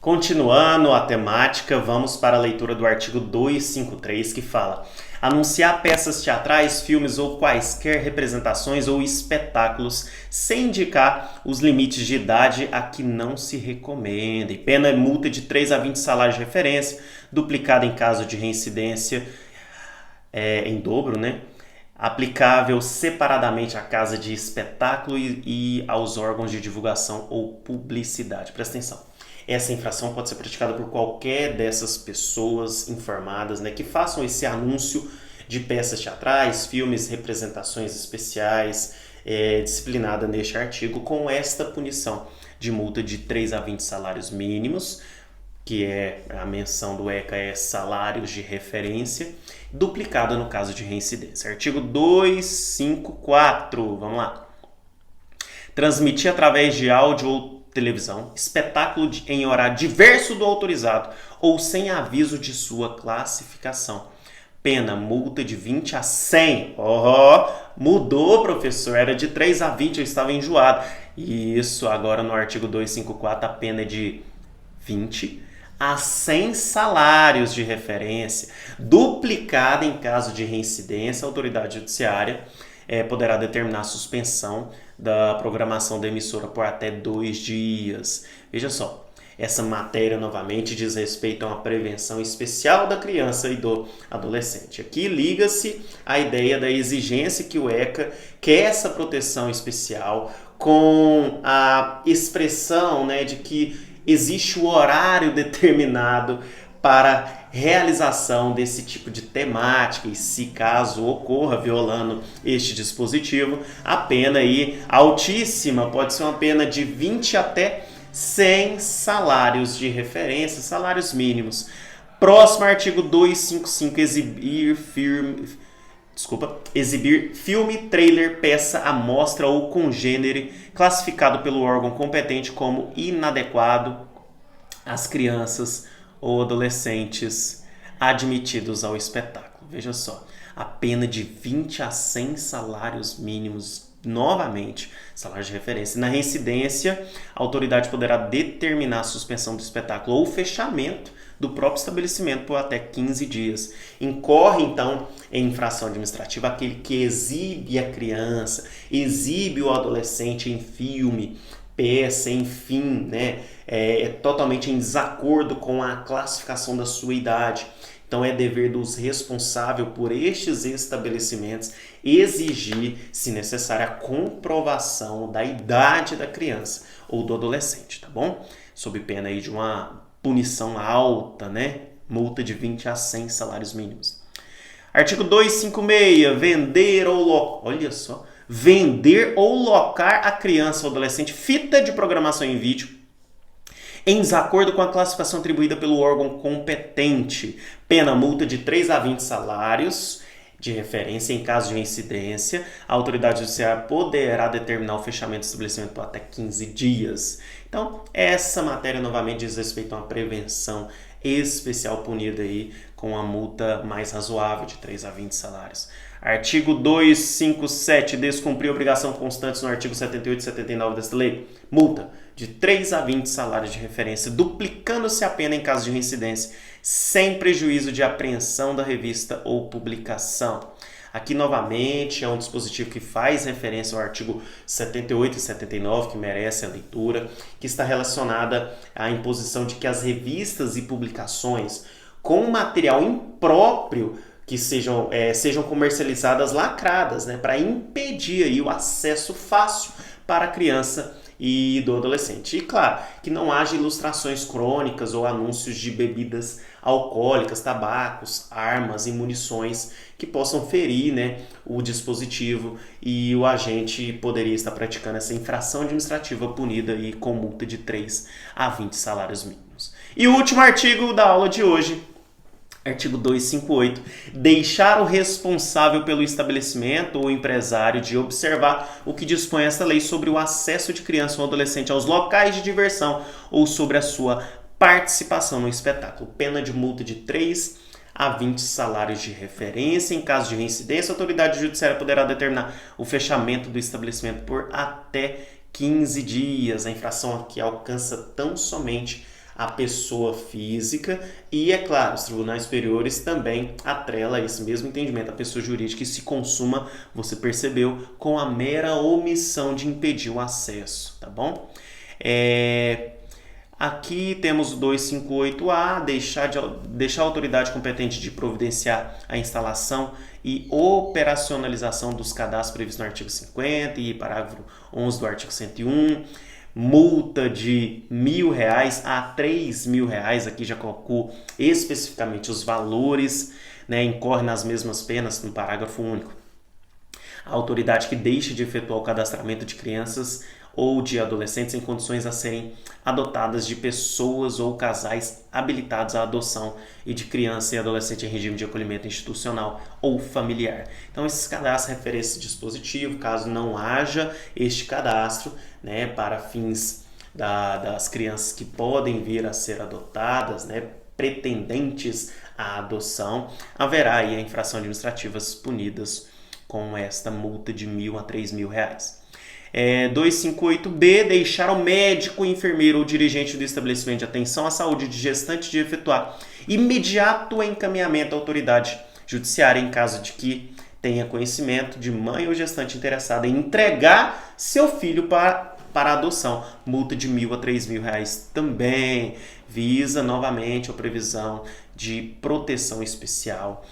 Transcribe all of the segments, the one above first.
Continuando a temática, vamos para a leitura do artigo 253, que fala: anunciar peças teatrais, filmes ou quaisquer representações ou espetáculos sem indicar os limites de idade a que não se recomenda. E pena é multa de 3 a 20 salários de referência, duplicada em caso de reincidência em dobro, né? Aplicável separadamente à casa de espetáculo e aos órgãos de divulgação ou publicidade. Presta atenção. Essa infração pode ser praticada por qualquer dessas pessoas informadas, né, que façam esse anúncio de peças teatrais, filmes, representações especiais, disciplinada neste artigo, com esta punição de multa de 3 a 20 salários mínimos, que é a menção do ECA é salários de referência, duplicada no caso de reincidência. Artigo 254, vamos lá. Transmitir através de áudio ou televisão, espetáculo em horário diverso do autorizado ou sem aviso de sua classificação. Pena, multa de 20 a 100. Mudou, professor, era de 3 a 20, eu estava enjoado. Isso, agora no artigo 254 a pena é de 20 a 100 salários de referência, duplicada em caso de reincidência. A autoridade judiciária poderá determinar a suspensão da programação da emissora por até 2 dias. Veja só, essa matéria novamente diz respeito a uma prevenção especial da criança e do adolescente. Aqui liga-se a ideia da exigência que o ECA quer essa proteção especial com a expressão, né, de que existe o horário determinado para realização desse tipo de temática e, se caso ocorra violando este dispositivo, a pena aí altíssima, pode ser uma pena de 20 até 100 salários de referência, salários mínimos. Próximo artigo 255, exibir filme, trailer, peça, amostra ou congênere classificado pelo órgão competente como inadequado às crianças ou adolescentes admitidos ao espetáculo. Veja só, a pena de 20 a 100 salários mínimos, novamente, salário de referência. Na reincidência, a autoridade poderá determinar a suspensão do espetáculo ou o fechamento do próprio estabelecimento por até 15 dias. Incorre, então, em infração administrativa aquele que exibe a criança, exibe o adolescente em filme, peça, enfim, né, é totalmente em desacordo com a classificação da sua idade. Então é dever dos responsáveis por estes estabelecimentos exigir, se necessário, a comprovação da idade da criança ou do adolescente, tá bom? Sob pena aí de uma punição alta, né? Multa de 20 a 100 salários mínimos. Artigo 256, vender ou locar a criança ou adolescente fita de programação em vídeo em desacordo com a classificação atribuída pelo órgão competente. Pena, multa de 3 a 20 salários de referência em caso de reincidência. A autoridade judiciária poderá determinar o fechamento do estabelecimento por até 15 dias. Então, essa matéria novamente diz respeito a uma prevenção especial punida aí com a multa mais razoável de 3 a 20 salários. Artigo 257, descumprir obrigação constante no artigo 78 e 79 desta lei. Multa de 3 a 20 salários de referência, duplicando-se a pena em caso de reincidência, sem prejuízo de apreensão da revista ou publicação. Aqui, novamente, é um dispositivo que faz referência ao artigo 78 e 79, que merece a leitura, que está relacionada à imposição de que as revistas e publicações com material impróprio que sejam comercializadas lacradas, né, para impedir aí o acesso fácil para a criança e do adolescente. E claro, que não haja ilustrações crônicas ou anúncios de bebidas alcoólicas, tabacos, armas e munições que possam ferir, né, o dispositivo, e o agente poderia estar praticando essa infração administrativa punida aí com multa de 3 a 20 salários mínimos. E o último artigo da aula de hoje, artigo 258, deixar o responsável pelo estabelecimento ou empresário de observar o que dispõe esta lei sobre o acesso de criança ou adolescente aos locais de diversão ou sobre a sua participação no espetáculo. Pena de multa de 3 a 20 salários de referência. Em caso de reincidência, a autoridade judiciária poderá determinar o fechamento do estabelecimento por até 15 dias. A infração aqui alcança tão somente a pessoa física e, é claro, os tribunais superiores também atrela esse mesmo entendimento a pessoa jurídica que se consuma, você percebeu, com a mera omissão de impedir o acesso, tá bom? Aqui temos o 258A, deixar a autoridade competente de providenciar a instalação e operacionalização dos cadastros previstos no artigo 50 e parágrafo 11 do artigo 101. Multa de R$1.000 a R$3.000, aqui já colocou especificamente os valores, né, incorre nas mesmas penas no parágrafo único. A autoridade que deixe de efetuar o cadastramento de crianças ou de adolescentes em condições a serem adotadas de pessoas ou casais habilitados à adoção e de criança e adolescente em regime de acolhimento institucional ou familiar. Então, esses cadastros referem a esse dispositivo, caso não haja este cadastro, né, para fins das crianças que podem vir a ser adotadas, né, pretendentes à adoção, haverá aí a infração administrativas punidas com esta multa de R$1.000 a R$3.000. 258B, deixar o médico, enfermeiro ou dirigente do estabelecimento de atenção à saúde de gestante de efetuar imediato encaminhamento à autoridade judiciária em caso de que tenha conhecimento de mãe ou gestante interessada em entregar seu filho para adoção. Multa de R$1.000 a R$3.000 também visa novamente a previsão de proteção especial.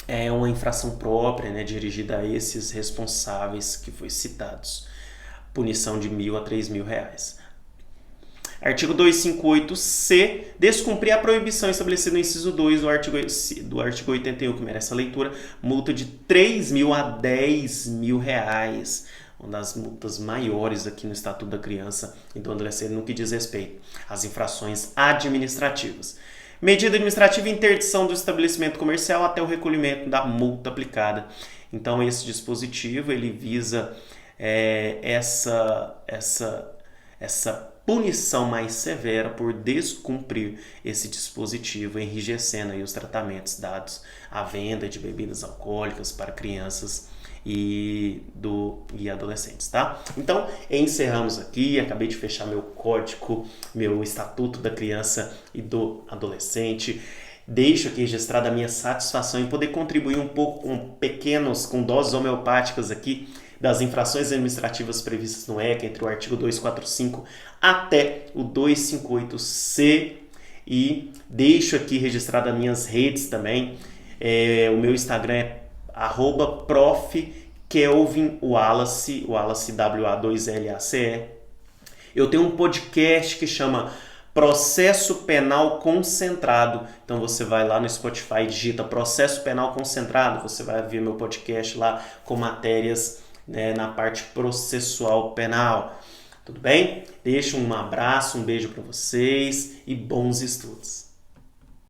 É uma infração própria, né, dirigida a esses responsáveis que foi citados. Punição de R$1.000 a R$3.000. Artigo 258C, descumprir a proibição estabelecida no inciso 2 do artigo 81, que merece a leitura, multa de R$3.000 a R$10.000. Uma das multas maiores aqui no Estatuto da Criança e do Adolescente no que diz respeito às infrações administrativas. Medida administrativa, interdição do estabelecimento comercial até o recolhimento da multa aplicada. Então, esse dispositivo ele visa essa punição mais severa por descumprir esse dispositivo, enrijecendo aí os tratamentos dados à venda de bebidas alcoólicas para crianças e adolescentes, tá? Então, encerramos aqui, acabei de fechar meu código, meu Estatuto da Criança e do Adolescente. Deixo aqui registrada a minha satisfação em poder contribuir um pouco com doses homeopáticas aqui das infrações administrativas previstas no ECA, entre o artigo 245 até o 258C, e deixo aqui registrada as minhas redes também. O meu Instagram é @prof. Kelvin Wallace, W-A-2-L-A-C-E. Eu tenho um podcast que chama Processo Penal Concentrado. Então você vai lá no Spotify, digita Processo Penal Concentrado, você vai ver meu podcast lá com matérias, né, na parte processual penal. Tudo bem? Deixo um abraço, um beijo para vocês e bons estudos.